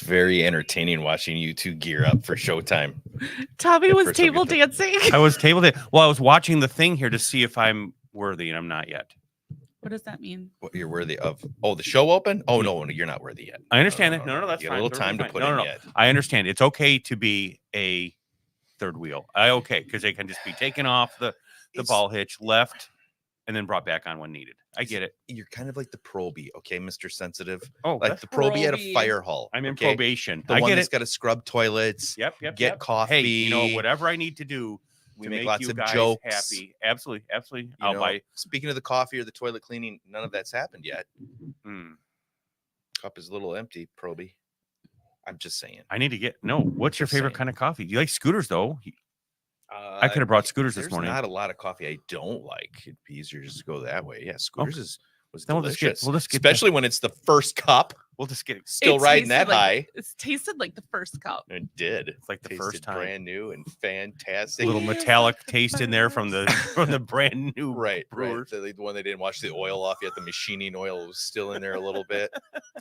very entertaining watching you two gear up for showtime. Tommy was table dancing. I was table dancing. Well, I was watching the thing here to see if I'm worthy, and I'm not yet. What does that mean? What you're worthy of? Oh, the show open? Oh, no, you're not worthy yet. I understand that. No, that's you fine. got a little time to put in yet. I understand. It's okay to be a third wheel. Okay, because they can just be taken off the ball hitch, left, and then brought back on when needed. I get it. You're kind of like the probie, okay, Mr. Sensitive? Oh, like the probie at a fire hall. I'm in probation. The one that's got to scrub toilets. Yep. Get coffee. Hey, whatever I need to do. We make lots of jokes. Happy. Absolutely. I'll buy. Speaking of the coffee or the toilet cleaning, none of that's happened yet. Cup is a little empty, probie. I'm just saying. I need to get What's your favorite kind of coffee? Do you like Scooters though? I could have brought Scooters this morning. There's not a lot of coffee I don't like. It'd be easier just to go that way. Yeah, Scooters was then delicious. We'll just get especially when it's the first cup. We'll just get still riding that high. It's tasted like the first cup. It did. It's like the first time. Brand new and fantastic. A little metallic taste in there from the brand new brewers. Right. The one they didn't wash the oil off yet. The machining oil was still in there a little bit.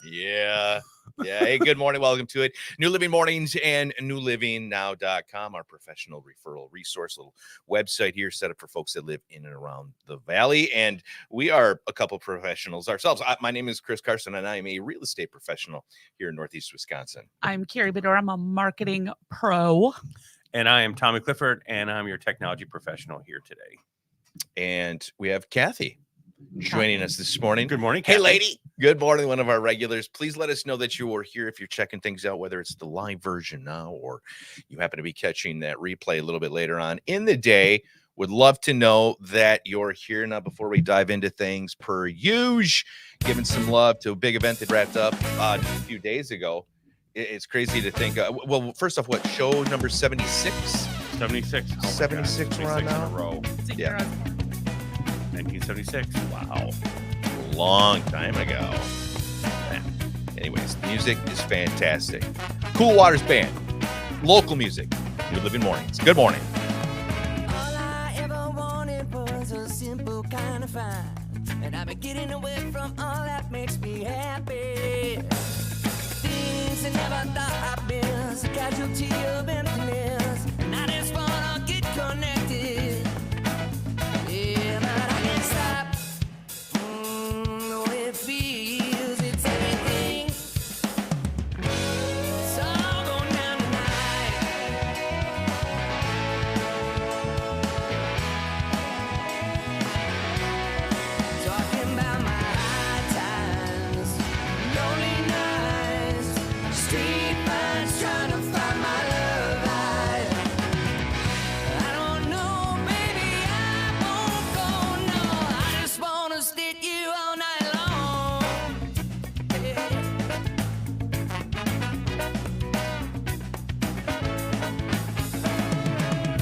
Yeah. Hey, good morning. Welcome to it. New Living Mornings and newlivingnow.com, our professional referral resource, little website here set up for folks that live in and around the valley. And we are a couple professionals ourselves. My name is Chris Carson, and I am a real estate professional here in Northeast Wisconsin. I'm Carrie Bedore. I'm a marketing pro. And I am Tommy Clifford, and I'm your technology professional here today. And we have Kathy joining us this morning. Good morning, Kathy. Hey, lady. Good morning, one of our regulars. Please let us know that you are here if you're checking things out, whether it's the live version now or you happen to be catching that replay a little bit later on in the day. Would love to know that you're here. Now, before we dive into things, per usual, giving some love to a big event that wrapped up a few days ago. It's crazy to think. Well, first off, what, show number 76? 76. Oh 76 we're on now? In a row. Yeah. 1976. Wow. A long time ago. Anyways, the music is fantastic. Cool Waters Band. Local music. New Living Mornings. Good morning. All I ever wanted was a simple kind of fun. And I've been getting away from all that makes me happy. Things I never thought I'd miss. A casualty of emptiness. And I just wanna get connected. Yeah, but I can't stop. The way it feels, it's everything. It's all going down tonight. Talking about my high times, lonely nights, street fights, trying to find my love life. I don't know, baby, I won't go, no. I just wanna stick you all night long.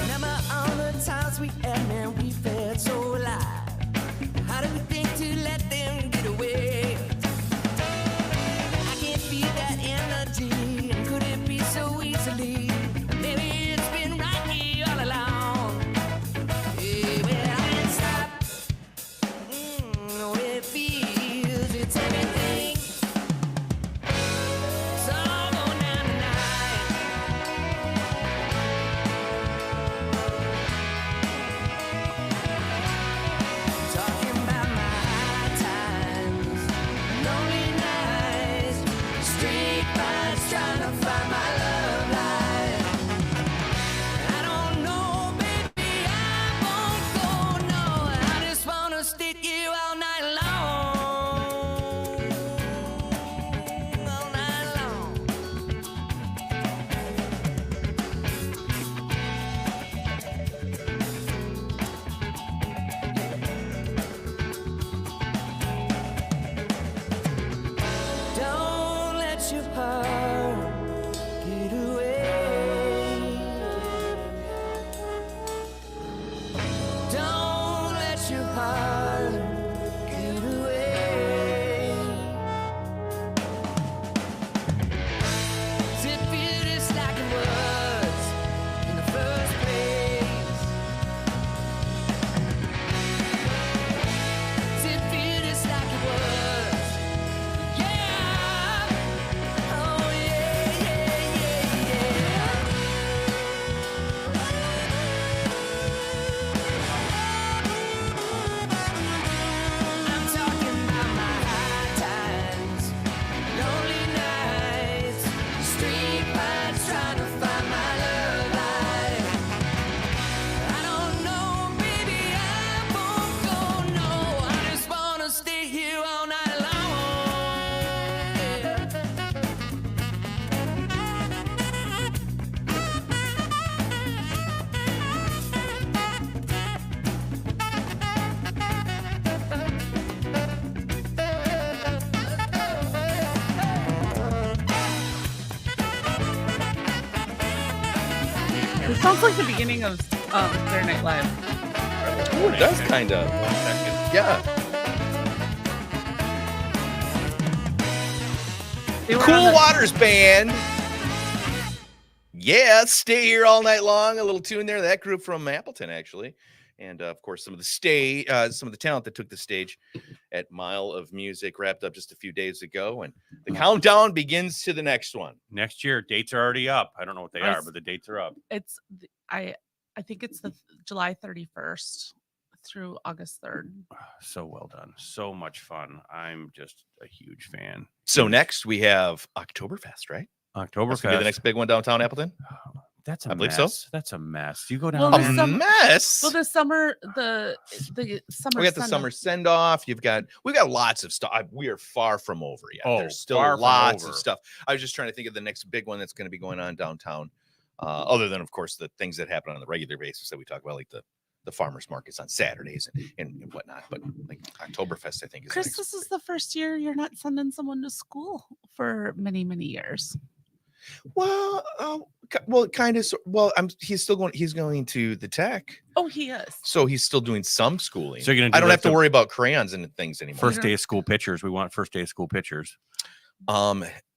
Remember all the times we had, man, we felt so alive. How do we think to let them get away? I can't feel that energy, and could it be so easily? Maybe it's been rocky all along. Yeah, well, I can't stop. The way it feels, it's everything. It's all going down tonight. Talking about my high times, lonely nights, street fights, trying to find my love life. I don't know, baby, I won't go, no. I just wanna stick you all night long. All night long. Don't let your heart get away. Don't let your heart get away. Does it feel just like it was in the first place? Does it feel just like it was? Yeah, oh yeah. sounds like the beginning of Saturday Night Live. Ooh, it does kind of. 1 second. Yeah. They were on Cool the- Waters Band. Yeah, stay here all night long. A little tune there. That group from Appleton, actually. And of course, some of the talent that took the stage at Mile of Music wrapped up just a few days ago. And the countdown begins to the next one. Next year, dates are already up. I don't know what they are, but the dates are up. It's I think it's the July 31st through August 3rd. So well done. So much fun. I'm just a huge fan. So next we have Oktoberfest, right? That's gonna be Oktoberfest. the next big one downtown Appleton. That's a I believe mess. so. That's a mess. You go down Well, there. the A summer- mess. Well, the summer We got the send-off. summer send off. We've got lots of stuff. We are far from over yet. Oh, There's still far from lots over. of stuff. I was just trying to think of the next big one that's going to be going on downtown. Other than, of course, the things that happen on the regular basis that we talk about, like the farmers markets on Saturdays and whatnot. But like Oktoberfest, I think is Chris, next. this is the first year you're not sending someone to school for many, many years. Well, kind of. He's still going. He's going to the tech, Oh, he is. so he's still doing some schooling. So you're gonna do I don't like have to the worry about crayons and things anymore. First day of school pictures. We want first day of school pictures.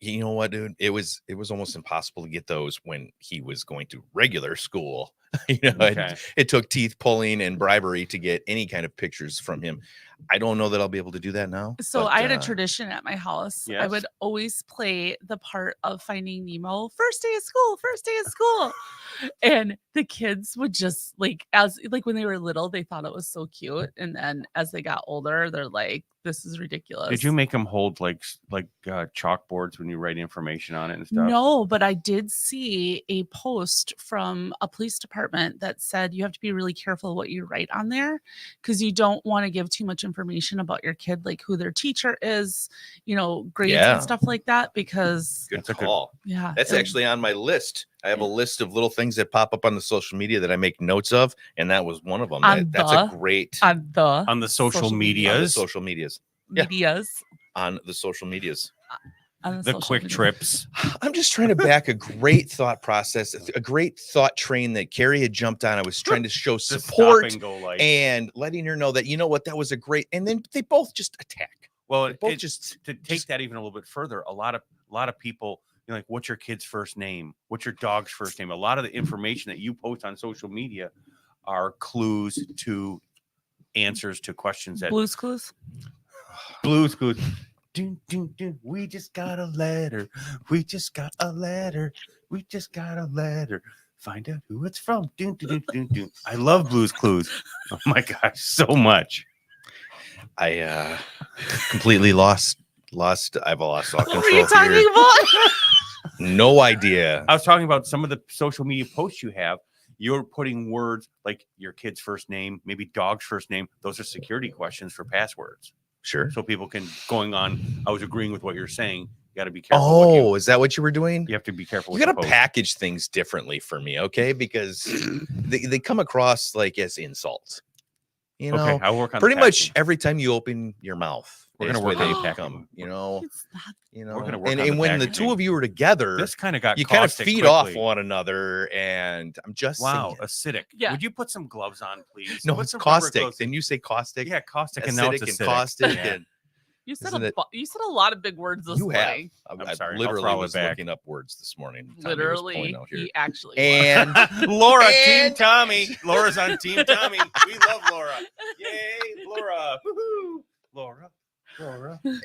You know what, dude? It was almost impossible to get those when he was going to regular school. Okay. It took teeth pulling and bribery to get any kind of pictures from him. I don't know that I'll be able to do that now. So but, I had a tradition at my house. I Yes. would always play the part of Finding Nemo, first day of school, first day of school. And the kids would just like when they were little, they thought it was so cute. And then as they got older, they're like, this is ridiculous. Did you make them hold like chalkboards when you write information on it and stuff? No, but I did see a post from a police department that said you have to be really careful what you write on there because you don't want to give too much information about your kid, like who their teacher is, grades Yeah. and stuff like that. Because Good That's a good- call. yeah, That's it- actually on my list. I have a list of little things that pop up on the social media that I make notes of, and that was one of them. That's a great on the On the social Social media. on the medias, social medias. Yeah. medias. On the social medias. On the social quick media. trips. I'm just trying to back a great thought process, a great thought train that Carrie had jumped on. I was trying to show The stop support and go light. and letting her know that, you know what, that was a great, and then they both just attack. Well, They both it- just to take that even a little bit further, a lot of people, like, what's your kid's first name? What's your dog's first name? A lot of the information that you post on social media are clues to answers to questions that Blue's Clues. Blues Clues. Dun, dun, dun. We just got a letter. We just got a letter. We just got a letter. Find out who it's from. Dun, dun, dun, dun, dun. I love Blues Clues. Oh my gosh, so much. I completely lost. I've lost all What control were you talking here. about? No idea. I was talking about some of the social media posts you have. You're putting words like your kid's first name, maybe dog's first name. Those are security questions for passwords. Sure. So people can going on. I was agreeing with what you're saying. You got to be careful. what Oh, is that what you were doing? you have to be careful. You with got the to post. package things differently for me, okay? Because they come across like as insults. You know, Okay, I'll work on the pretty much packaging. every time you open your mouth, We're is gonna the work way on they the packaging. come. It's not. We're gonna work and, on the and when the packaging. two of you are together, This kind of got you kind of caustic feed off quickly. one another. And I'm just Wow, saying. acidic. Yeah. Would you put some gloves on, please? No, Put it's some rubber caustic. gloves. Then you say caustic, Yeah, caustic, and now it's acidic, and acidic. caustic. Yeah. And You said Isn't it- you said a lot of big words this you have. morning. I sorry, I'll literally throttle it was back. looking up words this morning. Tommy was Literally, pulling out here. he actually was. And Laura, Team And- Tommy. Laura's on Team Tommy. We love Laura. Yay, Laura. Woohoo. Laura.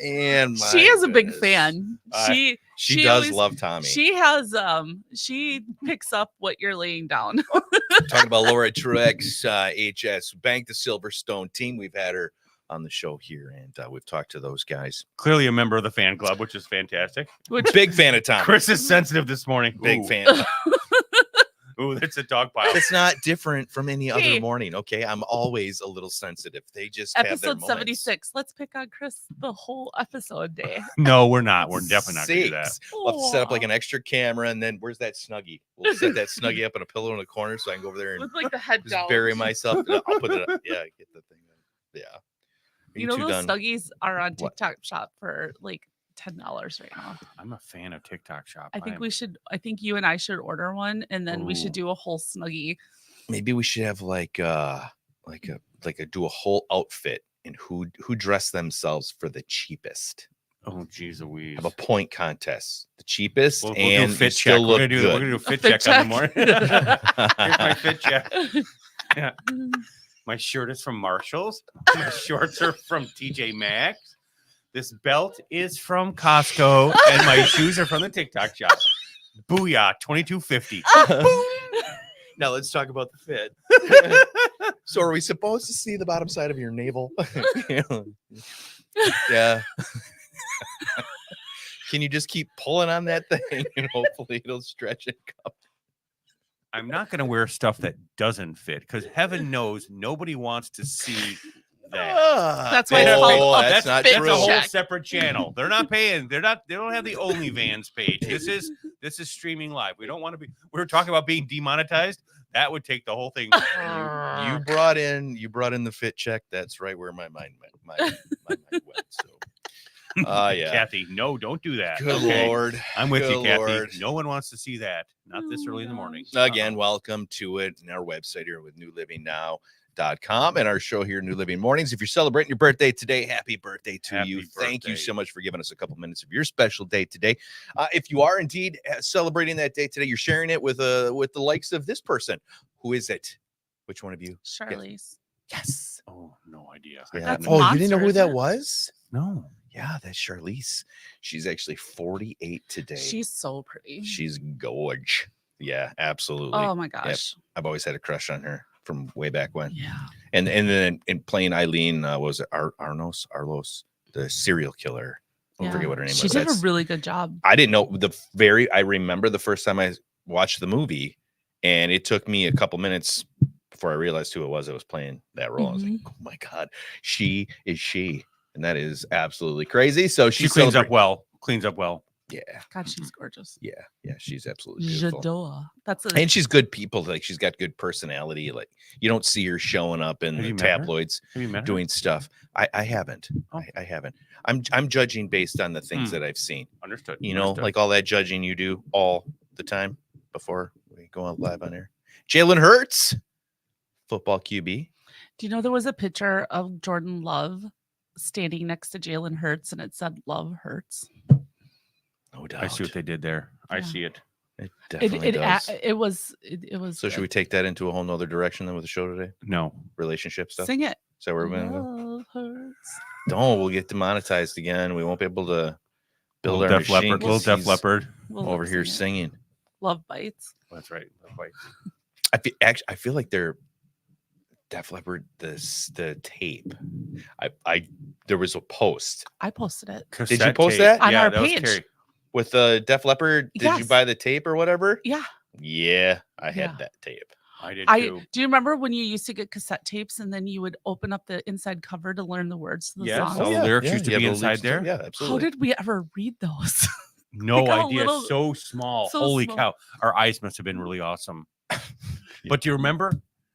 and she my is a big goodness. fan. She she does always- love Tommy. She has she picks up what you're laying down. Talking about Laura Truex, HS Bank, the Silverstone team. We've had her on the show here, and we've talked to those guys. Clearly a member of the fan club, which is fantastic. Which Big fan of Tommy. Chris is sensitive this morning. Big Ooh. fan. Ooh, that's a dog pile. It's not different from any other Hey. morning. Okay, I'm always a little sensitive. They just have their episode moments. 76. Let's pick on Chris the whole episode day. No, we're not. We're definitely not going to do that. Six. We'll have to set up like Aw. an extra camera, and then where's that Snuggie? We'll set that Snuggie up in a pillow in the corner so I can go over there and With like the head just down. bury myself. I'll put it up. Yeah, get the thing. Yeah. Are You know two those done? Snuggies are on What? TikTok shop for like $10 right now. I'm a fan of TikTok Shop. I think you and I should order one, and then we should Ooh. do a whole Snuggie. Maybe we should have do a whole outfit and who dress themselves for the cheapest. Oh, geez Louise. Have a point contest. The cheapest We'll and do a fit still check. look We're good. gonna do a fit fit check on the check. morning. Here's my fit check. Yeah. My shirt is from Marshalls. My shorts are from TJ Maxx. This belt is from Costco, and my shoes are from the TikTok Shop. Booyah, $22.50. Now let's talk about the fit. So are we supposed to see the bottom side of your navel? Yeah. Can you just keep pulling on that thing and hopefully it'll stretch and come? I'm not going to wear stuff that doesn't fit because heaven knows nobody wants to see that. That's why it's called a that's not fit That's true. a whole check. separate channel. They're not paying. They don't have the OnlyVans page. This is streaming live. We don't want to be. We were talking about being demonetized. That would take the whole thing. You brought in the fit check. That's right where my mind went. My mind went. So yeah. Kathy, no, don't do that. Good Okay? Lord. I'm with you, Good Kathy. Lord. No one wants to see that. Not this early in the morning. Again, welcome to it in our website here with newlivingnow.com and our show here, New Living Mornings. If you're celebrating your birthday today, happy birthday to Happy you. Thank you birthday. so much for giving us a couple minutes of your special day today. If you are indeed celebrating that day today, you're sharing it with the likes of this person. Who is it? Which one of you? Charlize. Yes. Oh, no idea. Yeah. That's Oh, you didn't know Monster, who that isn't it? was? No. Yeah, that's Charlize. She's actually 48 today. She's so pretty. She's gorge. Yeah, absolutely. Oh my gosh. I've always had a crush on her from way back when. Yeah. And then in playing Eileen, was it Arlos, the serial killer? I forget what her name She was. did a really good job. I didn't know I remember the first time I watched the movie, and it took me a couple minutes before I realized who it was that was playing that role. I was like, oh my God, she is she. And that is absolutely crazy. So She cleans up well. Cleans up well. Yeah. God, she's gorgeous. Yeah. Yeah. She's absolutely beautiful. J'adore. That's And she's good people. Like she's got good personality. Like you don't see her showing up in Have the you met her? tabloids Have you met her? doing stuff. I haven't. Oh. I haven't. I'm judging based on the things that I've seen. Understood. You know, Understood. like all that judging you do all the time before we go on live on air. Jalen Hurts, football QB. Do you know there was a picture of Jordan Love standing next to Jalen Hurts and it said "Love Hurts"? No doubt. I see what they did there. I Yeah. see it. It definitely does. It was. So should we take that into a whole nother direction then with the show today? No. Relationship stuff. sing it? Is that where we're gonna go? Love hurts. Don't. We'll get demonetized again. We won't be able to build our Little Def Leppard. machine. Little Def He's Leppard. We'll over here sing it. singing. Love bites. That's right. That's right. I feel like they're Def Leppard. The tape. There was a post I posted it. Did you post that? On our that was page? Carrie. with Def Leppard. Did you Yes. buy the tape or whatever? Yeah. Yeah, I had Yeah. that tape. I did I too. do you remember when you used to get cassette tapes and then you would open up the inside cover to learn the words to the Yes. songs? Oh, the lyrics used to you be have the inside lyrics there? Yeah, How absolutely. did we ever read those? No Like how idea. little- So small. so Holy small. cow. Our eyes must have been really awesome. But do you remember?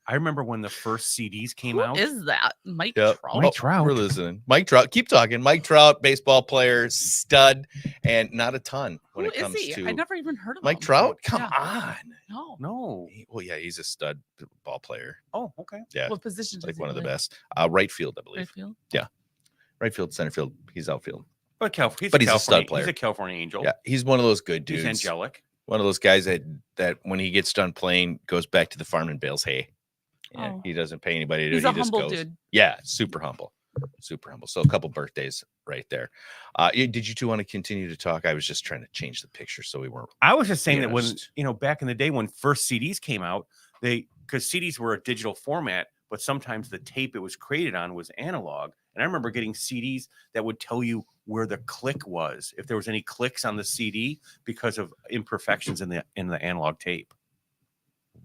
I remember when the first CDs came Who out. is that? Mike Yep. Trout? Mike Trout. We're listening. Mike Trout. Keep talking. Mike Trout, baseball player, stud, and not a ton when Who it comes is he? to I never even heard of Mike him. Trout. Come Yeah. on. No. No. Well, yeah, he's a stud ball player. Oh, okay. Yeah, What position? does like he one of the play? best. Right field, I Right believe. field? Right field, center field. He's outfield. But he's But he's a California, stud player. He's a California Angel. Yeah, he's one of those good He's dudes. angelic. One of those guys that when he gets done playing, goes back to the farm and bales hay. Yeah, Oh. he doesn't pay anybody to do it. He's He a just humble goes. dude. Yeah, super humble. Super humble. So a couple birthdays right there. Did you two want to continue to talk? I was just trying to change the picture so we weren't. I was just saying Yeah, that when, just- back in the day when first CDs came out, because CDs were a digital format, but sometimes the tape it was created on was analog. And I remember getting CDs that would tell you where the click was, if there was any clicks on the CD because of imperfections in the analog tape.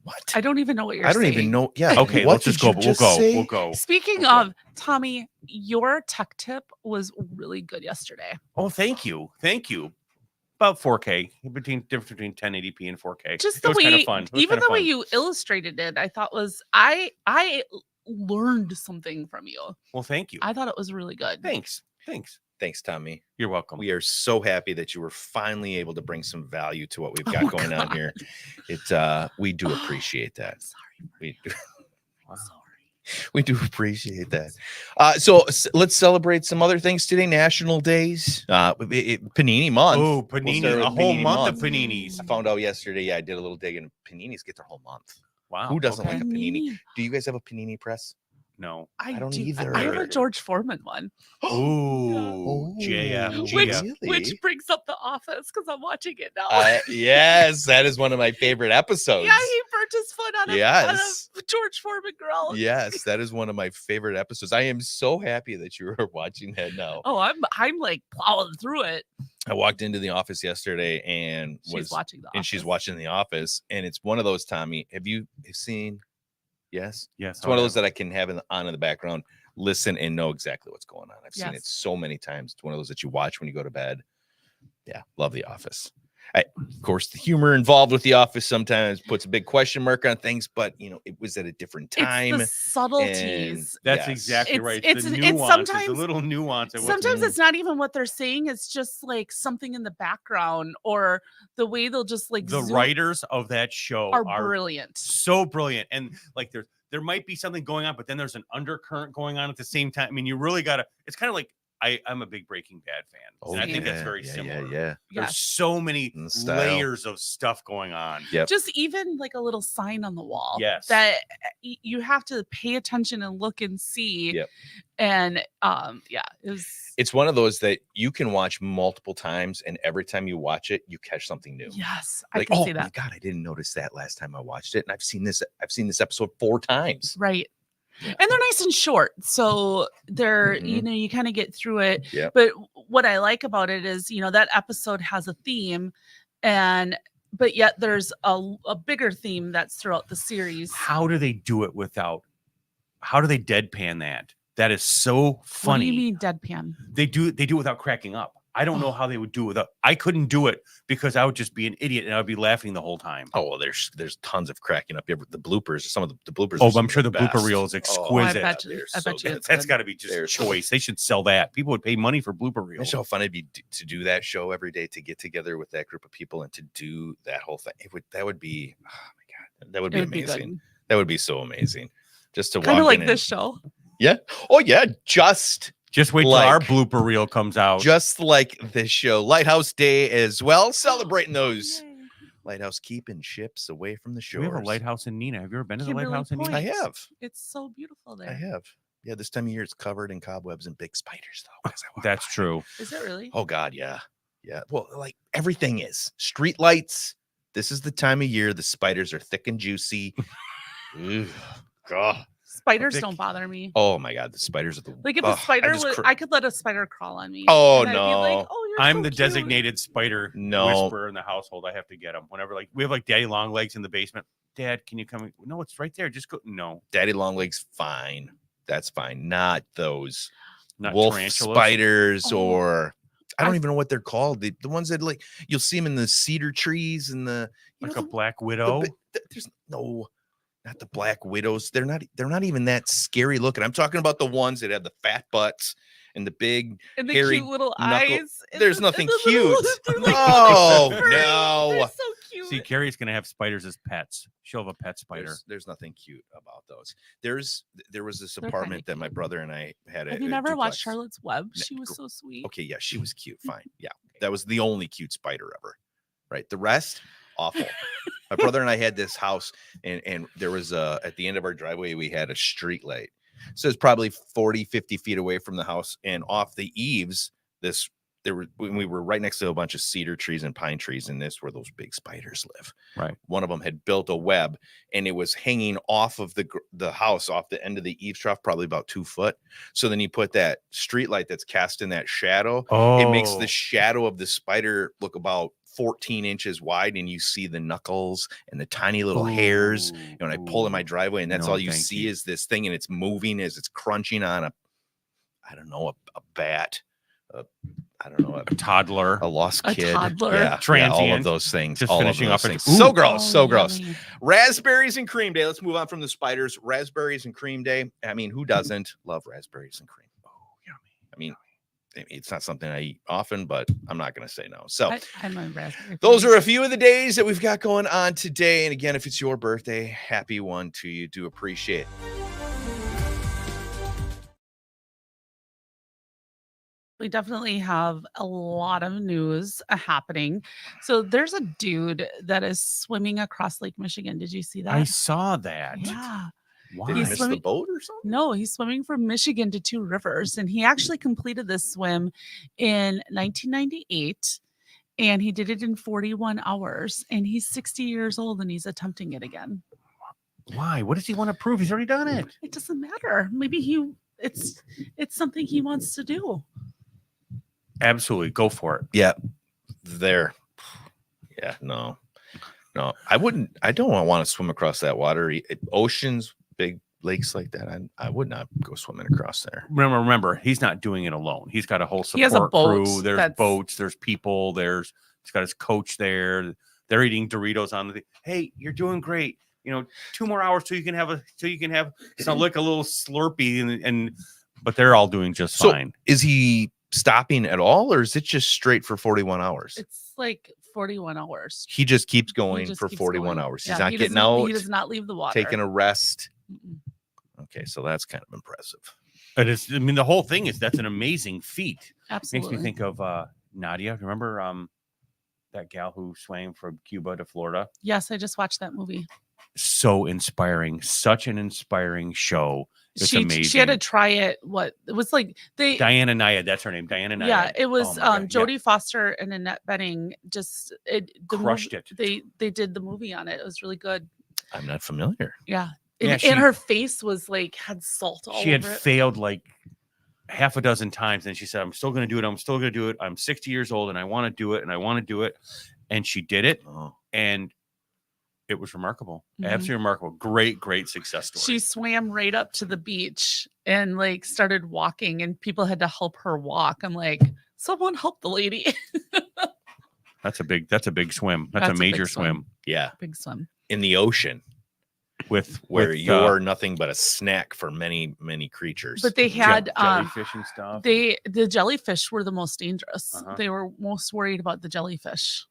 What? I don't even know what you're I don't saying. even know. Yeah. Okay, what let's just did go. you We'll just go. say? We'll go. Speaking Okay. of, Tommy, your tech tip was really good yesterday. Oh, thank you. Thank you. About 4K, difference between 1080p and 4K. Just It the was kind way, of fun. It was even kind the of way fun. you illustrated it, I thought was I learned something from you. Well, thank you. I thought it was really good. Thanks. Thanks, Tommy. You're welcome. We are so happy that you were finally able to bring some value to what we've got Oh, going on God. here. We do appreciate that. I'm sorry. We do. I'm sorry. We do appreciate that. Let's celebrate some other things today. National days, Panini month. Oh, We'll panini! start with A whole Panini month of paninis. I found out yesterday. Yeah, I did a little digging. Paninis get their whole month. Wow. Who doesn't okay. like a panini? Panini. Do you guys have a panini press? No. I don't do. either. I have a George Foreman one. Ooh, JF. Which, GF. which brings up The Office because I'm watching it now. Yes, that is one of my favorite episodes. Yeah, he burnt his foot on a Yes. George Foreman grill. Yes, that is one of my favorite episodes. I am so happy that you are watching that now. Oh, I'm like plowing through it. I walked into the office yesterday and She's watching The Office. she's watching The Office, and it's one of those, Tommy. Have you seen? Yes. Yes. It's one of those that I can have on in the background, listen and know exactly what's going on. I've seen it Yes. so many times. It's one of those that you watch when you go to bed. Yeah, love The Office. Of course, the humor involved with The Office sometimes puts a big question mark on things, but it was at a different time. It's the subtleties. That's Yes. exactly right. It's the sometimes- nuances, the little nuance. Of what's Sometimes in- it's not even what they're saying. It's just like something in the background or the way they'll just like the zoom writers of that show are are brilliant. so brilliant, and like there might be something going on, but then there's an undercurrent going on at the same time. I mean, you really gotta. It's kind of like I'm a big Breaking Bad fan, and I think that's very similar. Yeah. There's Yes. so many And the style. layers of stuff going on. Yep. Just even like a little sign on the wall. Yes. That you have to pay attention and look and see. Yep. And it was It's one of those that you can watch multiple times, and every time you watch it, you catch something new. yes, I Like, can oh see my that. God, I didn't notice that last time I watched it, and I've seen this episode 4 times. Right. Yeah. And they're nice and short. So they're, Mhm. you kind of get through it. Yep. But what I like about it is, that episode has a theme but yet there's a bigger theme that's throughout the series. How do they do it without? How do they deadpan that? That is so What do funny. you mean deadpan? They do it without cracking up. I don't know how they would do it without. I couldn't do it because I would just be an idiot and I would be laughing the whole time. Oh well, there's tons of cracking up. The bloopers, some of the bloopers. Oh, are some I'm of sure the blooper best. reel is Oh, exquisite. bet you- they're I so bet you good. it's That's good. got to be just They're so choice. They should sell that. People would pay money for blooper reels. Imagine how fun it'd be to do that show every day, to get together with that group of people and to do that whole thing. That would be, oh my God, that would be It would be amazing. good. That would be so amazing. Just to Kind of walk like in this show. Yeah. Oh yeah. Just wait till like- our blooper reel comes out. Just like this show, Lighthouse Day as well, celebrating those Yay. lighthouse keeping ships away from the shores. we have a lighthouse in Nina. Have you ever been to the Kimberly lighthouse in Point. Nina? I have. It's so beautiful there. I have. Yeah, this time of year it's covered in cobwebs and big spiders, though. as I walk That's by. true. Is it really? Oh God, yeah, yeah. Well, like everything is street lights. This is the time of year the spiders are thick and juicy. Ugh, God. Spiders Vic- don't bother me. Oh my God, the spiders are the Like if Ugh, a spider just would, cr- I could let a spider crawl on me. Oh, and I'd be like, no. oh, you're I'm so the cute." designated spider No. whisperer in the household. I have to get them whenever, like, we have like Daddy Long Legs in the basement. Dad, can you come? No, it's right there. Just go. No, Daddy Longlegs. Fine, that's fine. Not those not wolf tarantulas. spiders Oh. or I don't I- even know what they're called. The ones that like you'll see them in the cedar trees and the you Like know, a black the widow. there's no, not the black widows. They're not even that scary looking. I'm talking about the ones that have the fat butts and the big. and the hairy cute little knuckle- eyes. and There's the- nothing and the little- cute. they're like Oh, furry. no. They're so cute. See, Carrie's gonna have spiders as pets. She'll have a pet spider. There's nothing cute about those. There was this They're kinda apartment that my cute. brother and I had. Have a you never duplex. watched Charlotte's Web? Ne- She was gr- so sweet. Okay, yeah, she was cute. Fine. Yeah. That was the only cute spider ever. Right. The rest, awful. My brother and I had this house, and there was at the end of our driveway, we had a street light. So it's probably 40, 50 feet away from the house. And off the eaves, when we were right next to a bunch of cedar trees and pine trees, and this where those big spiders live. Right. One of them had built a web, and it was hanging off of the house, off the end of the eaves trough, probably about 2 foot. So then you put that street light that's casting that shadow. Oh, It makes the shadow of the spider look about 14 inches wide, and you see the knuckles and the tiny little hairs. And when I pull in my driveway, and that's No, all you thank see you. is this thing, and it's moving as it's crunching on a bat, a toddler. a lost A kid, toddler. yeah, all of Transient. those things. Just all of finishing those up and- things. So Ooh. gross, Oh, so gross. yummy. Raspberries and cream day. Let's move on from the spiders. Raspberries and cream day. I mean, who doesn't love raspberries and cream? Oh, yummy. I mean, It's not something I eat often, but I'm not going to say no. So I'm a raspberry. those fan. are a few of the days that we've got going on today. And again, if it's your birthday, happy one to you. Do appreciate it. We definitely have a lot of news happening. So there's a dude that is swimming across Lake Michigan. Did you see that? I saw that. Yeah. Why? Did he He's miss the swimming- boat or something? No, he's swimming from Michigan to Two Rivers, and he actually completed this swim in 1998, and he did it in 41 hours. And he's 60 years old, and he's attempting it again. Why? What does he want to prove? He's already done it. It doesn't matter. Maybe it's something he wants to do. Absolutely. Go for it. Yeah. There. Yeah. No. I don't want to swim across that water. Oceans, big lakes like that. I would not go swimming across there. Remember, he's not doing it alone. He's got a whole He has a support boat crew. There's that's- boats. There's people. He's got his coach there. They're eating Doritos on the. Hey, you're doing great. 2 more hours till you can have some like a little Slurpee, but they're all doing just So fine. is he stopping at all, or is it just straight for 41 hours? It's like 41 hours. He just keeps going He just for keeps 41 going. hours. He's Yeah, not he getting doesn't- out, He does not leave the water. taking a rest. Mm-mm. Okay, so that's kind of impressive. It is. I mean, the whole thing is that's an amazing feat. Absolutely. Makes me think of Nadia. Remember that gal who swam from Cuba to Florida? Yes, I just watched that movie. So inspiring. Such an inspiring show. It's amazing. She had to try it. What it was like they Diana Nyad, that's her name. Diana Nyad. yeah, it was Oh my God, Jodie Foster and Annette Bening Crushed it. They did the movie on it. It was really good. I'm not familiar. Yeah. Yeah, And, she- and her face was like had salt all She had over it. failed like half a dozen times, and she said, I'm still going to do it. I'm still going to do it. I'm 60 years old and I want to do it, and I want to do it. And she did it, Oh, and it was remarkable. Mhm. Absolutely remarkable. Great success story. She swam right up to the beach and like started walking, and people had to help her walk. I'm like, someone help the lady. That's a big swim. That's a That's a big major swim. swim. yeah. Big swim. In the ocean, With where with, you're nothing but a snack for many, many creatures. But they had jellyfish and stuff. the jellyfish were the most dangerous. Uh-huh. They were most worried about the jellyfish.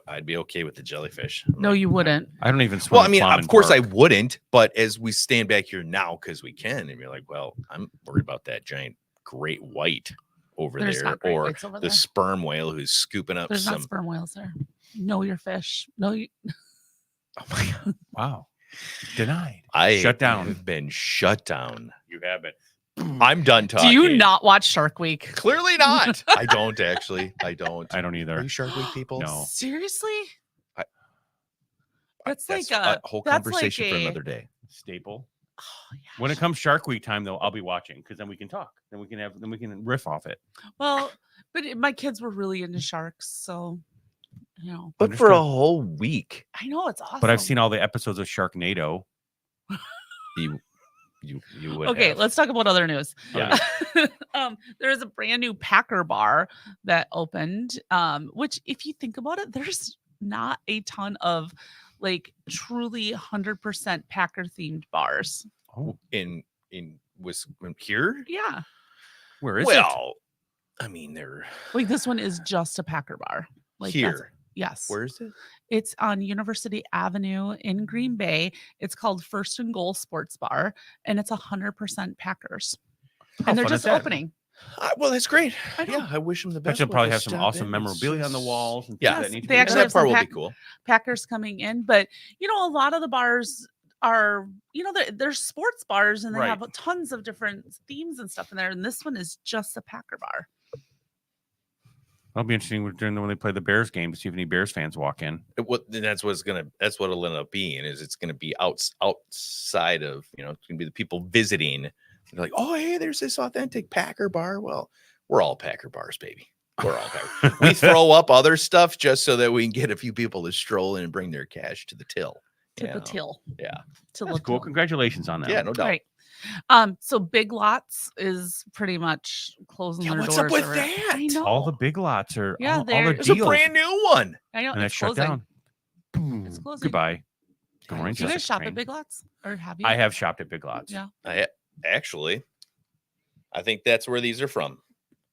I'd be okay with the jellyfish. No, you wouldn't. I don't even swim. Well, I in mean, Plum of course Park. I wouldn't, but as we stand back here now, because we can, and you're like, well, I'm worried about that giant great white over There's there, not great or whites over the there. sperm whale who's scooping up There's some. not sperm whales there. Know your fish. No, you. Oh my God. Wow. Denied. I Shut down. have been shut down. You have it. I'm done Do talking. you not watch Shark Week? Clearly not. I don't actually. I don't. I don't Are either. you Shark Week people? No. Seriously? That's That's like a whole that's conversation for like a- another day. Staple. Oh, yeah. When it comes Shark Week time, though, I'll be watching because then we can talk. Then we can riff off it. Well, but my kids were really into sharks, so But for a Understood. whole week, I know it's awesome. But I've seen all the episodes of Sharknado. you would. Okay, have. let's talk about other news. Yeah. There is a brand new Packer bar that opened. Which, if you think about it, there's not a ton of like truly 100% Packer themed bars. Oh, in here. Yeah, where is it? Well, I mean, they're like this one is just a Packer bar. Like that's- here. yes. Where is it? It's on University Avenue in Green Bay. It's called First and Goal Sports Bar, and it's 100% Packers. How And they're fun is just that? opening. Well, that's great. I know. Yeah, I wish them the best. Bet you'll with probably this have some stuff, awesome and it's memorabilia on the just- walls. And Yeah. things of Yes, that nature. they actually that have some part will be pack- cool. Packers coming in, but a lot of the bars are, there's sports bars and they Right. have tons of different themes and stuff in there. And this one is just a Packer bar. That'll be interesting when they play the Bears game to see if any Bears fans walk in. That's what it'll end up being. Is it's gonna be outside of it's gonna be the people visiting. They're like, oh hey, there's this authentic Packer bar. Well, we're all Packer bars, baby. We're all Packer. We throw up other stuff just so that we can get a few people to stroll in and bring their cash to the till. To you the know? till. Yeah. To That's the cool. till. Congratulations on that. Yeah, no doubt. Right. So Big Lots is pretty much closing Yeah, their what's doors. up with already. that? I know. All the big lots are Yeah, all they're- the It's a deals. brand new one. I know and it's it's shut closing. down. Boom. It's closing. Goodbye. Good morning, Do you guys Jessica shop Crane. at Big Lots, or have you? I have shopped at Big Lots. Yeah. I actually, I think that's where these are from.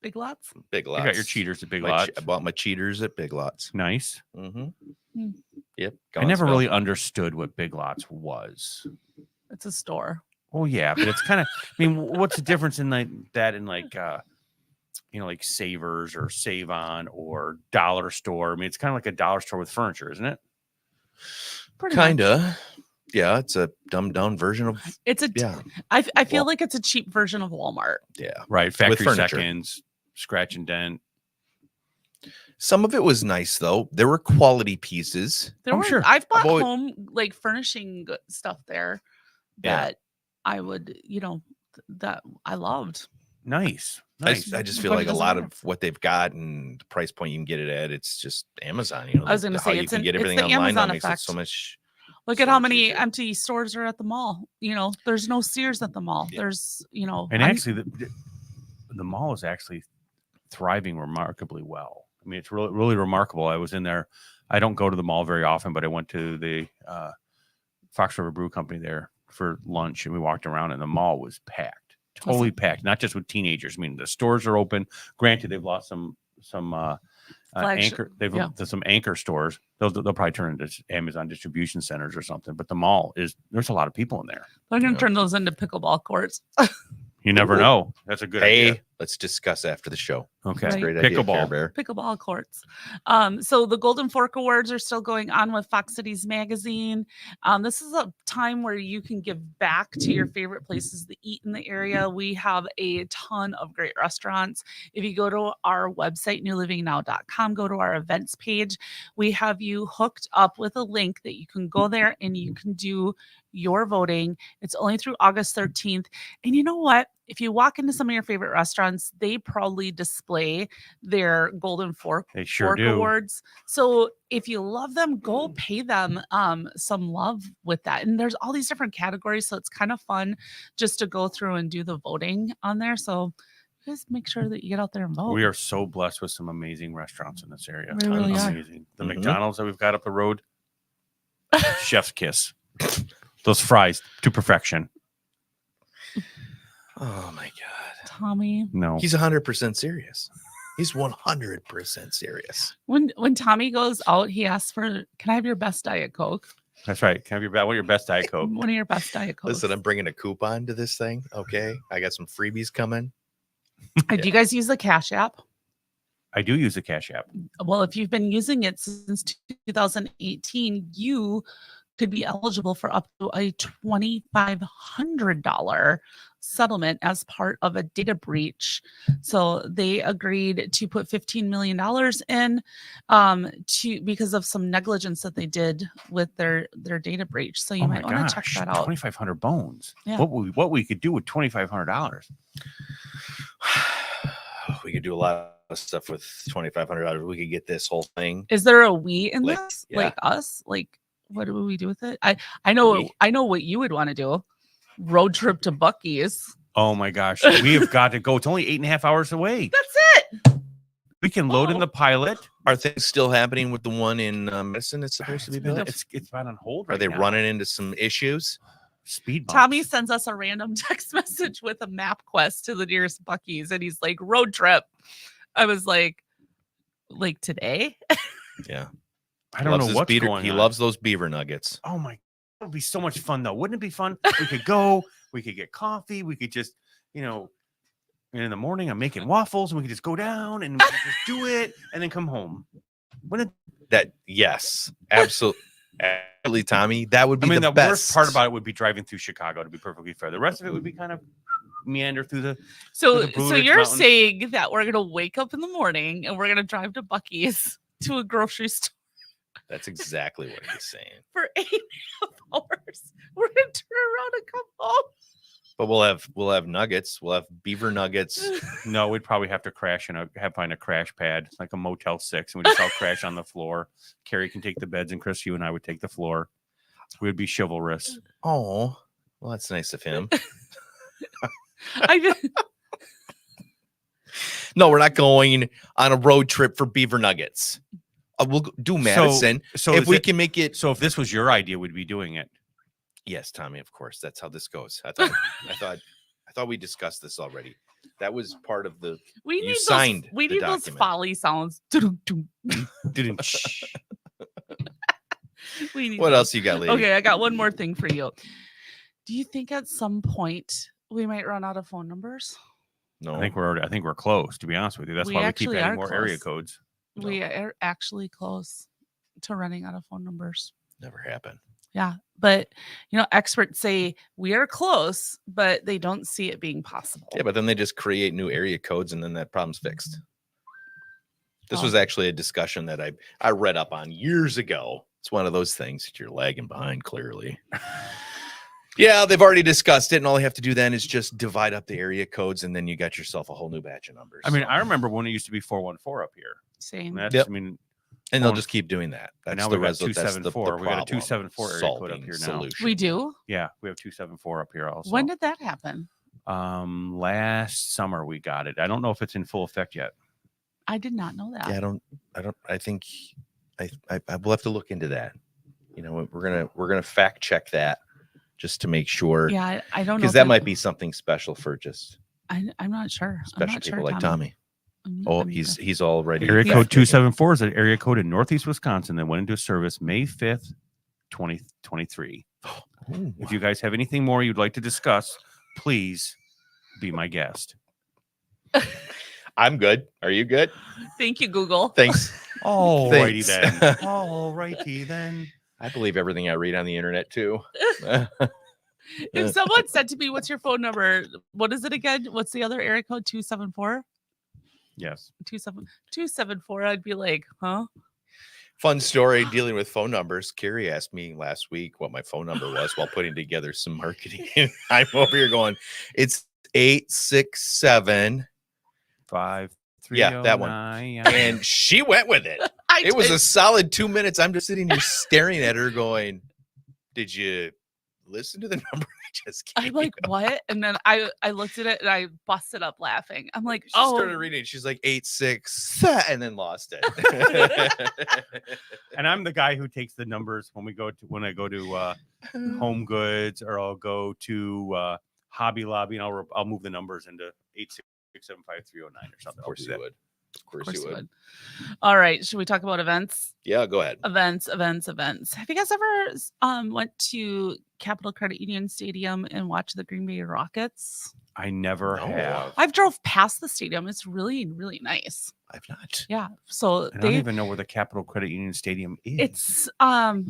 Big Lots. Big You Lots. got your cheaters at Big My Lots. I bought my cheaters at Big Lots. Nice. Mm-hmm. Hmm. Yep. I never Gonsville. really understood what Big Lots was. It's a store. Oh yeah, but it's kind of. I mean, what's the difference in like that and like like Savers or Save On or Dollar Store? I mean, it's kind of like a dollar store with furniture, isn't it? Pretty much. Kinda. Yeah, it's a dumbed down version of It's a. yeah. I feel Well- like it's a cheap version of Walmart. Yeah. Right. Factory furniture. seconds, scratch and dent. Some of it was nice though. There were quality pieces. There I'm were, sure. I've bought always- home like furnishing stuff there Yeah. that I would, that I loved. Nice. I Nice. just feel But it like a doesn't lot matter. of what they've got and the price point you can get it at, it's just Amazon. I was gonna how say, you it's can an- get it's everything the online now Amazon makes it so effect. much. Look at so how much many easier. empty stores are at the mall. There's no Sears at the mall. Yeah. There's, And I'm- actually, the mall is actually thriving remarkably well. I mean, it's really, really remarkable. I was in there. I don't go to the mall very often, but I went to the Fox River Brew Company there for lunch, and we walked around, and the mall was packed, totally packed. Not just with teenagers. I mean, the stores are open. Granted, they've lost some Flagship, anchor. They've yeah. some anchor stores. They'll probably turn into Amazon distribution centers or something. But the mall there's a lot of people in there. they're going Yeah. to turn those into pickleball courts. You never Ooh. know. That's a good Hey, idea. let's discuss after the show. Okay. Right. Great idea, Care Pickleball. Bear. Pickleball courts. So the Golden Fork Awards are still going on with Fox Cities Magazine. This is a time where you can give back to your favorite places to eat in the area. We have a ton of great restaurants. If you go to our website, newlivingnow.com, go to our events page, we have you hooked up with a link that you can go there and you can do your voting. It's only through August 13th. And you know what? If you walk into some of your favorite restaurants, they proudly display their Golden Fork They sure Fork do. Awards. So if you love them, go pay them some love with that. And there's all these different categories, so it's kind of fun just to go through and do the voting on there. So just make sure that you get out there and vote. We are so blessed with some amazing restaurants in this area. We really are. Amazing. The Mhm. McDonald's that we've got up the road, chef's kiss. Those fries to perfection. Oh my God. Tommy. No. He's 100% serious. He's 100% serious. When Tommy goes out, he asks for, "Can I have your best Diet Coke?" That's right. Can I have your best Diet Coke? One of your best Diet Cokes. Listen, I'm bringing a coupon to this thing. Okay. I got some freebies coming. Do you guys use the Cash App? I do use the Cash App. Well, if you've been using it since 2018, you could be eligible for up to a $2,500 settlement as part of a data breach. So they agreed to put $15 million in because of some negligence that they did with their data breach. So you might want to check that out. 2,500 bones. Yeah. What we could do with $2,500? We could do a lot of stuff with $2,500. We could get this whole thing. Is there a we in Like, this? yeah. Like us? Like what do we do with it? I know We. I know what you would want to do. Road trip to Buc-ee's. Oh my gosh. We have got to go. It's only 8.5 hours away. That's it. We can load in Oh. the pilot. Are things still happening with the one in Medicine that's supposed to be built? It's been on hold Are right they now. running into some issues? Speed bumps. Tommy sends us a random text message with a map quest to the nearest Buc-ee's, and he's like, "Road trip." I was like today? Yeah. I don't Loves know his what's beaver- going He on. loves those beaver nuggets. Oh my, that would be so much fun though. Wouldn't it be fun? We could go, we could get coffee, we could just, and in the morning I'm making waffles and we could just go down and we could just do it and then come home. Wouldn't it? Yes, absolutely, Tommy. That would be I mean, the the best worst part about it would be driving through Chicago, to be perfectly fair. The rest of it would be kind of meander through the. So the Blue so Ridge you're Mountains. saying that we're gonna wake up in the morning and we're gonna drive to Buc-ee's to a grocery store That's exactly what he's saying. for 8.5 hours. We're gonna turn around and come home. But we'll have nuggets. We'll have beaver nuggets. No, we'd probably have to crash find a crash pad, like a Motel 6, and we just all crash on the floor. Carrie can take the beds, and Chris, you and I would take the floor. We would be chivalrous. Oh, well, that's nice of him. I No, we're not going on a road trip for beaver nuggets. We'll do Madison So if is we it- can make it. So if this was your idea, we'd be doing it. Yes, Tommy. Of course, that's how this goes. I thought we discussed this already. That was part of the. We You need signed those. We the need those document. folly sounds. Doo-doo-doo. We need What those. else you got, lady? Okay, I got one more thing for you. Do you think at some point we might run out of phone numbers? No, I think we're close. To be honest with you, that's We why we keep actually adding are more area close. codes. We are actually close to running out of phone numbers. never happened. Yeah. But, experts say we are close, but they don't see it being possible. Yeah, but then they just create new area codes, and then that problem's fixed. This Oh. was actually a discussion that I read up on years ago. It's one of those things that you're lagging behind, clearly. Yeah, they've already discussed it, and all you have to do then is just divide up the area codes, and then you got yourself a whole new batch of numbers. I mean, I remember when it used to be 414 up here. Same. That's, Yep. I mean, and they'll phone- just keep doing that. That's now the we got result. That's the 274. We got a problem 274 area code up solving here now. solution. We do? yeah, we have 274 up here also. When did that happen? Last summer we got it. I don't know if it's in full effect yet. I did not know that. Yeah, I think I will have to look into that. We're gonna fact check that just to make sure. Yeah, I don't know. Because that might be something special for just I'm not sure. I'm special not people sure, like Tommy. Oh, he's already Area Yeah. code 274 is an area code in Northeast Wisconsin that went into service May 5th, 2023. Ooh. If you guys have anything more you'd like to discuss, please be my guest. I'm good. Are you good? Thank you, Google. Thanks. Alrighty Thanks. then. Alrighty then. I believe everything I read on the internet too. If someone said to me, "What's your phone number?" What is it again? What's the other area code? 274? Yes. 274. I'd be like, huh? Fun story dealing with phone numbers. Carrie asked me last week what my phone number was while putting together some marketing. I'm over here going, it's 867. 5309. Yeah, that one. And she went with it. It was a solid 2 minutes. I'm just sitting here staring at her going, did you listen to the number I just gave I'm like, you? what? And then I looked at it and I busted up laughing. I'm like, She oh, started reading it. She's like 86 and then lost it. And I'm the guy who takes the numbers when I go to Home Goods, or I'll go to Hobby Lobby, and I'll move the numbers into 8675309 or something. Of course you would. Of course you would. All right. Should we talk about events? Yeah, go ahead. Events. Have you guys ever went to Capital Credit Union Stadium and watched the Green Bay Rockets? I never No. have. I've drove past the stadium. It's really, really nice. I've not. Yeah. So I don't even know where the Capital Credit Union Stadium is.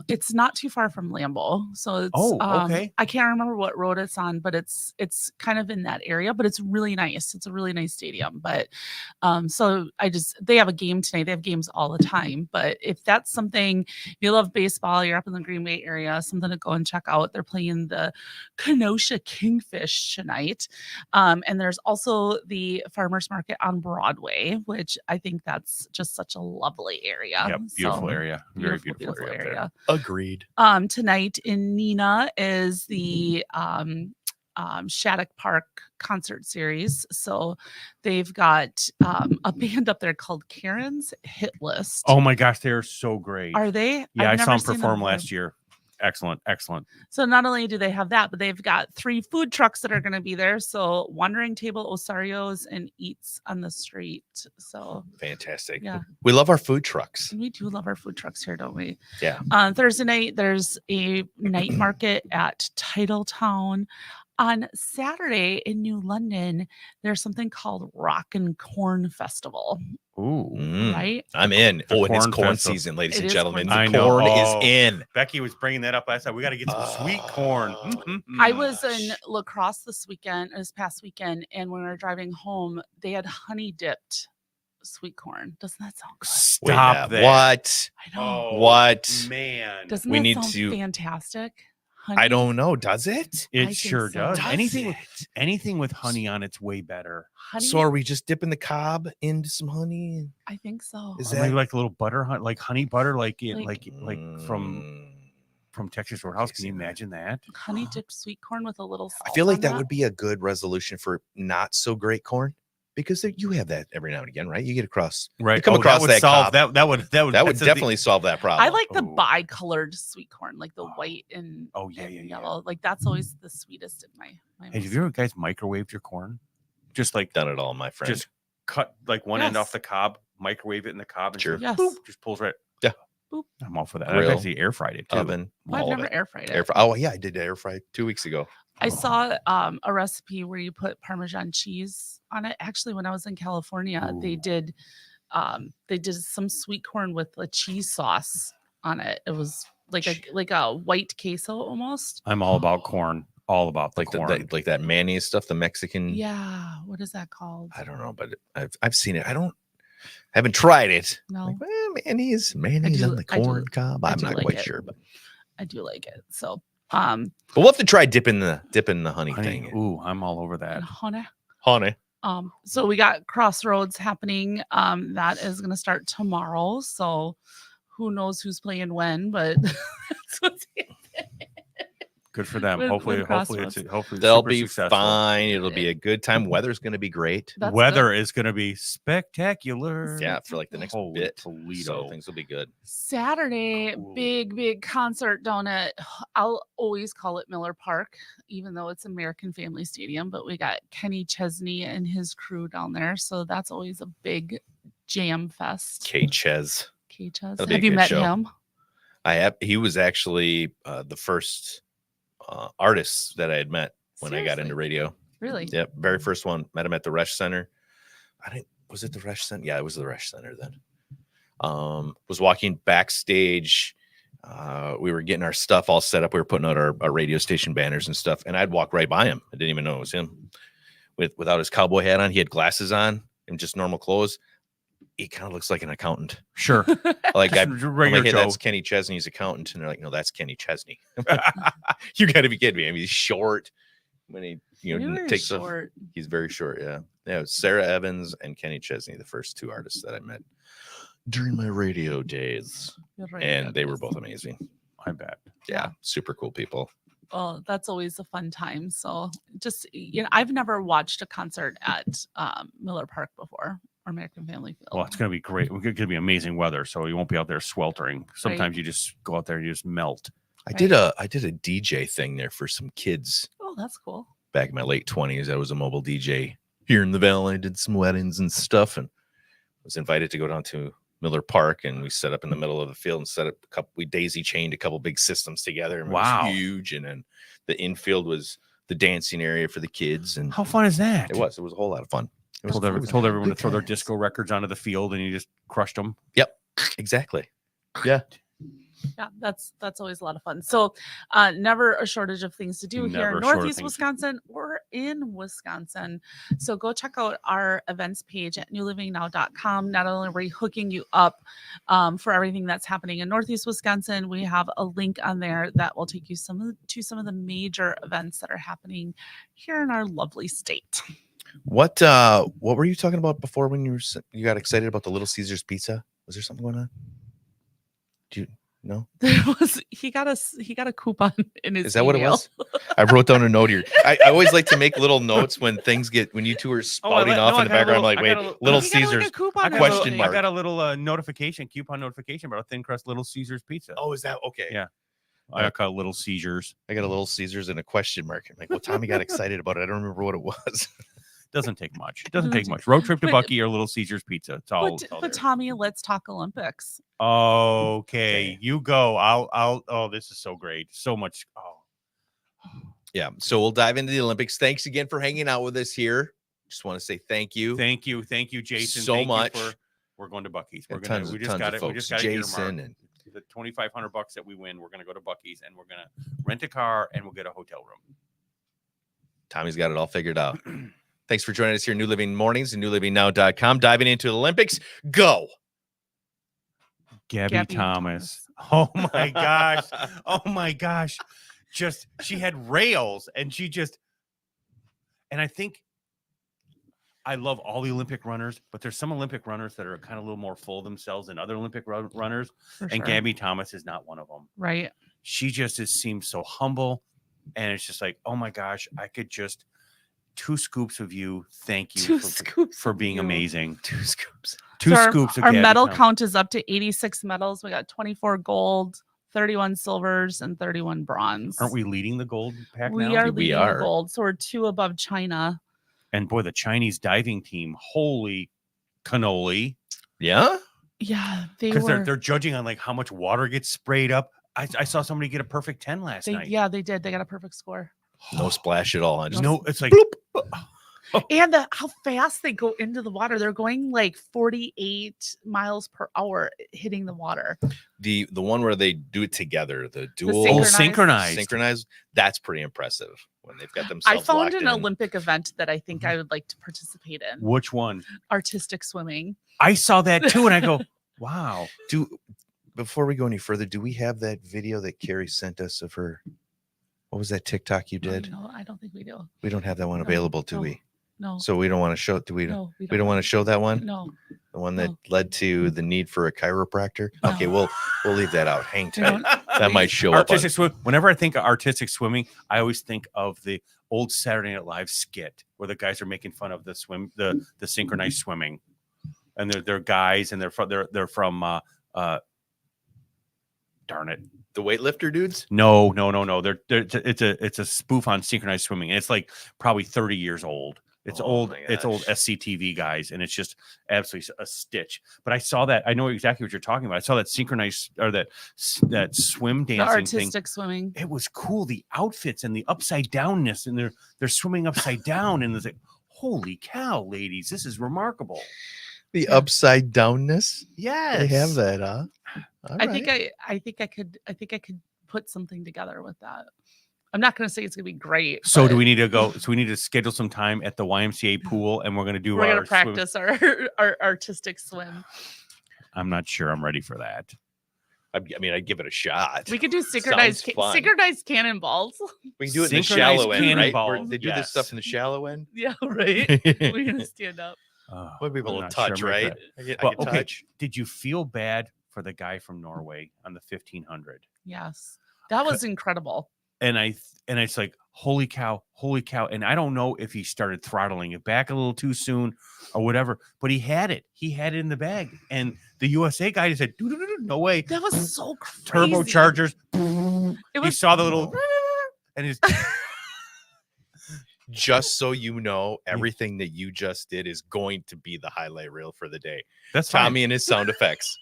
it's not too far from Lambeau. So it's okay. I can't remember what road it's on, but it's kind of in that area, but it's really nice. It's a really nice stadium. But so they have a game tonight. They have games all the time. But if that's something, if you love baseball, you're up in the Green Bay area, something to go and check out. They're playing the Kenosha Kingfish tonight. And there's also the farmers market on Broadway, which I think that's just such a lovely area. Yep, beautiful So, area. Very beautiful area. Up there. Agreed. Tonight in Neenah is the Shattuck Park concert series. So they've got a band up there called Karen's Hit List. Oh my gosh, they are so great. Are they? Yeah, I've I saw never them seen perform before. last year. Excellent. So not only do they have that, but they've got 3 food trucks that are going to be there. So Wandering Table, Osario's, and Eats on the Street. So Fantastic. yeah, We love our food trucks. we do love our food trucks here, don't we? Yeah. On Thursday night, there's a night market at Titletown. On Saturday in New London, there's something called Rock and Corn Festival, Ooh. Mm, right? I'm in. The Oh, and it's corn corn festival. season, ladies It and is gentlemen. corn The season. I know. corn Oh. is in. Becky was bringing that up last time. We got to get some sweet corn. I was in La Crosse this past weekend, and when we were driving home, they had honey dipped sweet corn. Doesn't that sound good? Stop that. What? I know. What? Man. Doesn't we that need sound to- fantastic? I Honey? don't know. Does it? I It think sure so. does. Does Anything with honey on it's way better. Honey? So are we just dipping the cob into some honey? I think so. Is Or that maybe like a little butter, like honey butter, like from Mm, Texas Roadhouse. Can you imagine that? Honey dipped sweet corn with a little salt I feel like on that would be a good resolution for not so great corn, because you have that every now and again, right? You get across. Right. come across that would that solve cob. that would That would that's the- definitely solve that problem. I like the Oh. bi-colored sweet corn, like the white and Oh, yeah, and yeah. yellow. Like that's always the sweetest in my Hey, have you ever guys microwaved your corn? Just like Done it all, my friend. just cut like one end Yes. off the cob, microwave it in the cob, and Sure. just, Yes. boop, just pulls right. Yeah. Boop. I'm all for that. Grill, I've actually air fried it too. oven. I've all of never it. air fried it. Air fry. Oh yeah, I did air fry 2 weeks ago. I saw a recipe where you put Parmesan cheese on it. Actually, when I was in California, they did some sweet corn with a cheese sauce on it. It was like a white queso almost. I'm all about corn. All about the Like corn. like that mayonnaise stuff, the Mexican. Yeah, what is that called? I don't know, but I've seen it. Haven't tried it. No, Like, well, mayonnaise do- on the I do- corn cob. I I'm do not like quite it. sure, but I do like it. So, we'll have to try dipping the honey, Honey, thing. ooh, I'm all over that. and honey. Honey. So we got Crossroads happening. That is going to start tomorrow. So who knows who's playing when, but that's what's Good for them. With Hopefully Crossroads. it's They'll super be successful. fine. It'll be a good time. Weather's going to be great. That's Weather good. is going to be spectacular. Yeah, for like the next Holy bit. Toledo. So things will be good. Saturday, Cool. big concert down at, I'll always call it Miller Park, even though it's American Family Stadium, but we got Kenny Chesney and his crew down there. So that's always a big jam fest. K Ches. K Ches. That'll be a Have you good met show. him? I have. He was actually the first artist that I had met when I got into Seriously? radio. Really? Yep, very first one. Met him at the Resch Center. Was it the Resch Center? Yeah, it was the Resch Center then. Was walking backstage. We were getting our stuff all set up. We were putting out our radio station banners and stuff, and I'd walk right by him. I didn't even know it was him. Without his cowboy hat on, he had glasses on and just normal clothes. He kind of looks like an accountant. Sure. Like I'm regular like, hey, Joe. that's Kenny Chesney's accountant, and they're like, no, that's Kenny Chesney. You got to be kidding me. I mean, he's short. When he Very takes short. he's very short. Yeah, it was Sarah Evans and Kenny Chesney, the first two artists that I met during my radio days, You're right, and they were Douglas. both amazing. I bet. Yeah, super cool people. Well, that's always a fun time. So just, I've never watched a concert at Miller Park before, or American Family Field. Well, it's going to be great. We're going to be amazing weather, so you won't be out there sweltering. Sometimes you just go out there and you just melt. I did a DJ thing there for some kids Oh, that's cool. back in my late 20s. I was a mobile DJ here in the Valley. I did some weddings and stuff, and was invited to go down to Miller Park, and we set up in the middle of the field and set up we daisy chained a couple big systems together. And Wow. it was huge. And then the infield was the dancing area for the kids. And How fun is that? it was a whole lot of fun. It was, Told, it was told everyone to good throw their times. disco records onto the field, and you just crushed them. Yep, exactly. Yeah. Yeah, that's always a lot of fun. So never a shortage of things to do here Never in a shortage of Northeast things. Wisconsin or in Wisconsin. So go check out our events page at newlivingnow.com. Not only are we hooking you up for everything that's happening in Northeast Wisconsin, we have a link on there that will take you to some of the major events that are happening here in our lovely state. What were you talking about before when you got excited about the Little Caesars pizza? Was there something going on? Do you know? There was he got a coupon in his Is that what it email. was? I wrote down a note here. I always like to make little notes when things when you two are spouting off in the background. I'm like, wait, Little He got, like, a Caesars. coupon in his question email. mark. I got a little coupon notification about a thin crust Little Caesars pizza. Oh, is that okay? Yeah. I call it Little Caesars. I got a Little Caesars and a question mark. I'm like, well, Tommy got excited about it. I don't remember what it was. Doesn't take much. It doesn't take much. Road trip to But- Bucky or Little Caesars pizza. It's all. But, it's all but there. Tommy, let's talk Olympics. Okay, you go. I'll. Oh, this is so great. So much. Oh, Yeah. So we'll dive into the Olympics. Thanks again for hanging out with us here. Just want to say thank you. thank you, Jason. So Thank you much. we're going to Bucky's. Yeah, We're gonna. tons We of just got it. We folks. just got Jason it. and The $2,500 that we win, we're gonna go to Bucky's and we're gonna rent a car and we'll get a hotel room. Tommy's got it all figured out. Thanks for joining us here, New Living Mornings and newlivingnow.com. Diving into the Olympics. Go. Gabby Gabby Thomas. Oh my gosh. Oh my gosh. Just she had rails and and I think I love all the Olympic runners, but there's some Olympic runners that are kind of a little more full of themselves than other Olympic runners. For And sure. Gabby Thomas is not one of them. Right. She seems so humble. And it's just like, oh my gosh, I could just 2 scoops of you. Thank you Two scoops for of being you. amazing. 2 scoops. 2 So our- scoops of Our Gabby medal Thomas. count is up to 86 medals. We got 24 gold, 31 silvers, and 31 bronze. Aren't we leading the gold pack We now? are We leading are. the gold. So we're 2 above China. And boy, the Chinese diving team, holy cannoli. Yeah. Yeah, they Because were. they're judging on like how much water gets sprayed up. I saw somebody get a perfect 10 last night. Yeah, they did. They got a perfect score. No splash at all. Just No, it's like And how fast they go into the water. They're going like 48 miles per hour hitting the water. the one where they do it together, the dual synchronized. That's pretty impressive when they've got themselves. I found locked an in. Olympic event that I think I would like to participate in. Which one? Artistic swimming. I saw that too, and I go, wow. Before we go any further, do we have that video that Carrie sent us of her? What was that TikTok you did? No, I don't think we do. We don't have that one No, available, do no, we? No. So we don't want to show. Do we? No, we don't want to show that one. No. The one that No. led to the need for a chiropractor. No. Okay, we'll leave that out. Hang We tight. don't- That might show up. Artistic swim. Whenever I think of artistic swimming, I always think of the old Saturday Night Live skit where the guys are making fun of the synchronized swimming, and they're guys, and they're from darn it. The weightlifter dudes. No. It's a spoof on synchronized swimming, and it's like probably 30 years old. It's Oh old. my It's old gosh. SCTV guys, and it's just absolutely a stitch. But I saw that. I know exactly what you're talking about. I saw that synchronized or that swim The dancing thing. artistic swimming. It was cool. The outfits and the upside downness, and they're swimming upside down, and it's like, holy cow, ladies, this is remarkable. The upside downness. Yes, They have that, huh? All I right. think I could put something together with that. I'm not going to say it's going to be great. So do but we need to go? So we need to schedule some time at the YMCA pool, and we're going to do We're our going to practice our artistic swim. I'm not sure I'm ready for that. I mean, I'd give it a shot. We could do synchronized Sounds fun. synchronized cannonballs. We can do it in the Synchronized shallow end, right? Where cannonballs, they do this stuff yes. in the shallow end. Yeah, right. We're going to stand up. Might be able I'm to not sure touch, I'm ready for right? that. I Well, can okay. touch. Did you feel bad for the guy from Norway on the 1500? Yes. That was incredible. And it's like, holy cow. And I don't know if he started throttling it back a little too soon or whatever, but he had it in the bag. And the USA guy just said, "Doo-doo-doo-doo, no way." That was so crazy. Turbochargers. It He was saw the little and his Just so you know, everything that you just did is going to be the highlight reel for the day. that's fine. Tommy and his sound effects.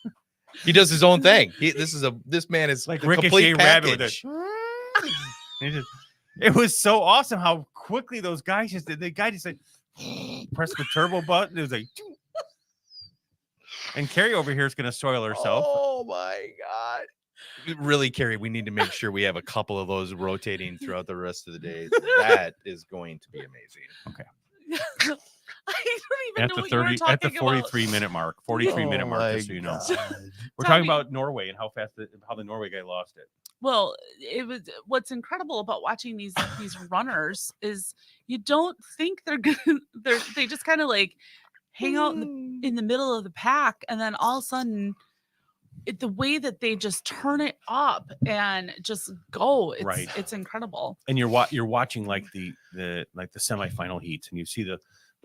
He does his own thing. This man is Like the Ricochet complete Rabbit with package. it was so awesome how quickly those guys just did. The guy just like pressed the turbo button. It was like, and Carrie over here is going to soil herself. Oh my god! Really, Carrie, we need to make sure we have a couple of those rotating throughout the rest of the day. That is going to be amazing. I don't even At know the what you were 30, talking at the about. 43-minute mark, 43-minute Oh mark, my just so you know. God. We're Tommy- talking about Norway and how the Norway guy lost it. Well, it was what's incredible about watching these runners is you don't think they're gonna they just kind of like hang out in the middle of the pack, and then all of a sudden the way that they just turn it up and just go, Right. it's incredible. And you're watching like the semifinal heats, and you see the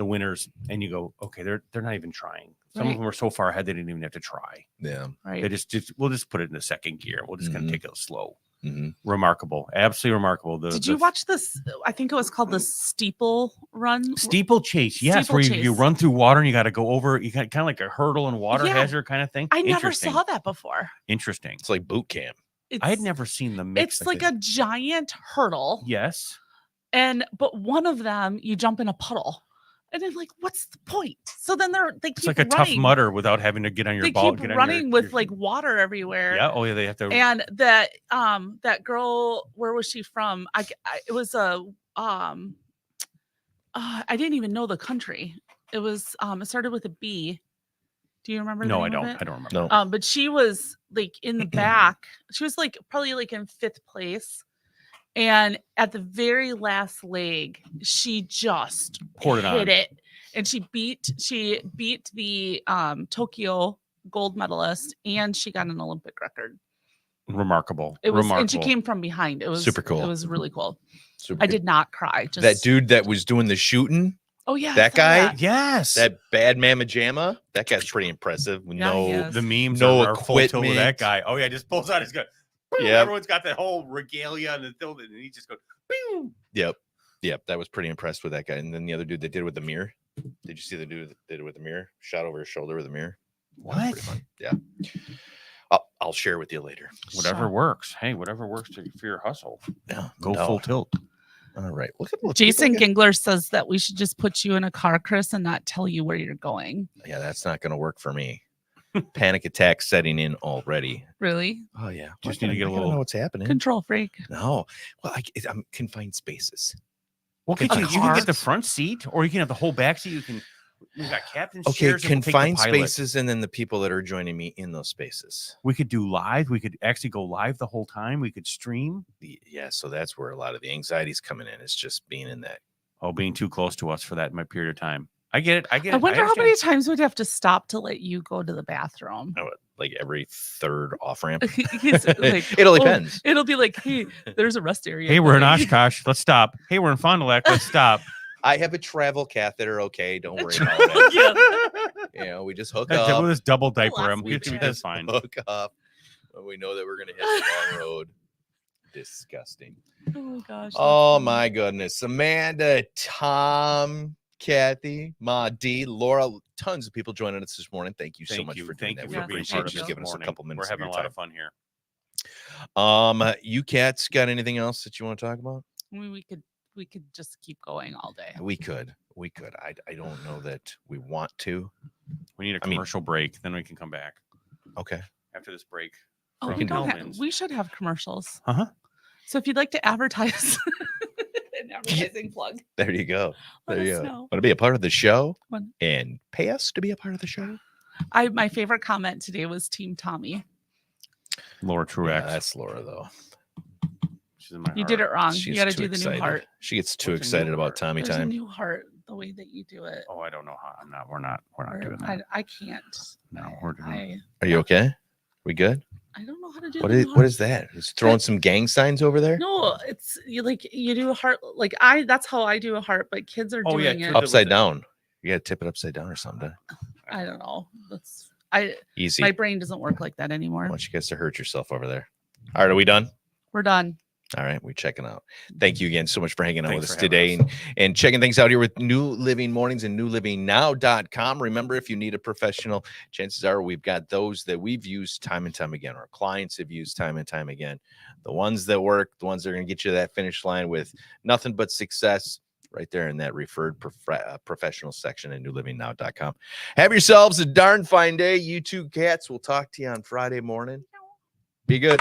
winners, and you go, okay, they're not even trying. Some Right. of them are so far ahead they didn't even have to try. Yeah. Right. They just we'll just put it in the second gear. We'll just kind Mhm. of take it slow. Mhm. Remarkable, absolutely remarkable. Did you watch this? I think it was called the steeple run. steeplechase? Yes, where you Steeplechase. run through water and you got to go over. You got kind of like a hurdle and water Yeah. hazard kind of thing. I never Interesting. saw that before. Interesting. It's like boot camp. It's, I had never seen the mix. It's like that. a giant hurdle, Yes. but one of them you jump in a puddle, and I'm like, what's the point? So then they keep It's like a running. tough mutter without having to get on your They ball. keep get on running your, with your- like water everywhere. Yeah. Oh yeah. They have to. And that girl, where was she from? It was a I didn't even know the country. It was it started with a B. Do you remember? No, the I name of don't. it? I don't remember. No. But she was like in the back. She was like probably like in 5th place. And at the very last leg, she just Poured it hit on. it. And she beat the Tokyo gold medalist, and she got an Olympic record. Remarkable. It was, Remarkable. and she came from behind. It was Super cool. It was really cool. Super I good. did not cry. Just That dude that was doing the shooting, Oh yeah, I that saw guy? that. Yes. that bad mamma jamma, that guy's pretty impressive. Yeah, No, he is. the memes No are full tilt with that equipment. guy. Oh yeah, just pulls out his gun. Boom, Yep. Everyone's got that whole regalia and the and he just goes. Boom. Yep. Yep, that was pretty impressed with that guy. And then the other dude that did it with the mirror. Did you see the dude that did it with the mirror? Shot over his shoulder with a mirror. That was pretty fun. Yeah. I'll share with you later. Whatever works. Hey, whatever works for your hustle. Yeah, Go full tilt. All right. Look at Jason Gingler says that we should just put you in a car, Chris, and not tell you where you're going. Yeah, that's not going to work for me. Panic attack setting in already. Really? Oh yeah. Just need to get a little. Know what's happening. Control freak. No. Well, I'm confined spaces. Well, A you can car? get the front seat, or you can have the whole back seat. We've got captain's Okay, chairs. And we'll take the confined pilot. spaces, and then the people that are joining me in those spaces. We could do live. We could actually go live the whole time. We could stream. Yeah, so that's where a lot of the anxiety's coming in. It's just being in that. Oh, being too close to us for that period of time. I get it. I get it. I wonder how understand. many times we'd have to stop to let you go to the bathroom. Like every third off ramp. He's like, It'll "Oh," depend. it'll be like, hey, there's a rest area. Hey, we're in buddy." Oshkosh. Let's stop. Hey, we're in Fond du Lac. Let's stop. I have a travel catheter. Okay, don't worry about it. Yeah. You know, we just hook With up. this double diaper, last I'm We just just fine. hook up when we know that we're gonna hit the long road. Disgusting. Oh my gosh. Oh my goodness. Amanda, Tom, Kathy, Ma D, Laura, tons of people joining us this morning. Thank you so much for doing that. Thank We you for being appreciate part of you this giving us a morning. couple minutes. We're having a of lot your of fun here. time. You cats got anything else that you want to talk about? I mean, we could just keep going all day. We could. I don't know that we want to. We need a I mean- commercial break, then we can come back Okay. after this break. Oh, We we can don't do have, we should have commercials. Uh-huh. So if you'd like to advertise an advertising plug, There you go. let There you us go. know. Want to be a part of the show When- and pay us to be a part of the show? My favorite comment today was Team Tommy. Laura Yeah, Truex. that's Laura though. She's in my You heart. did it wrong. She's You got to too do the excited. new heart. She gets too What's a new excited about heart? Tommy There's a time. new heart. The way that you do it. Oh, I don't know how. We're not doing I, that. I can't. No, we're doing Are you okay? We good? I don't know how to do. What the is new what heart. is that? Is throwing some gang signs over there? No, it's you do a heart like that's how I do a heart, but kids are Oh, yeah, doing kids it. are- Upside down. You got to tip it upside down or something. I don't know. Easy. My brain doesn't work like that I anymore. want you guys to hurt yourself over there. All right, are we done? We're done. All right, we're checking out. Thank you again so much for hanging out Thanks with us for having today and checking things out here with New Living Mornings and newlivingnow.com. Remember, if you need a professional, chances are we've got those that we've used time and time again. Our clients have used time and time again. The ones that work, the ones that are going to get you to that finish line with nothing but success right there in that referred professional section at newlivingnow.com. Have yourselves a darn fine day. You two cats. We'll talk to you on Friday morning. Be good.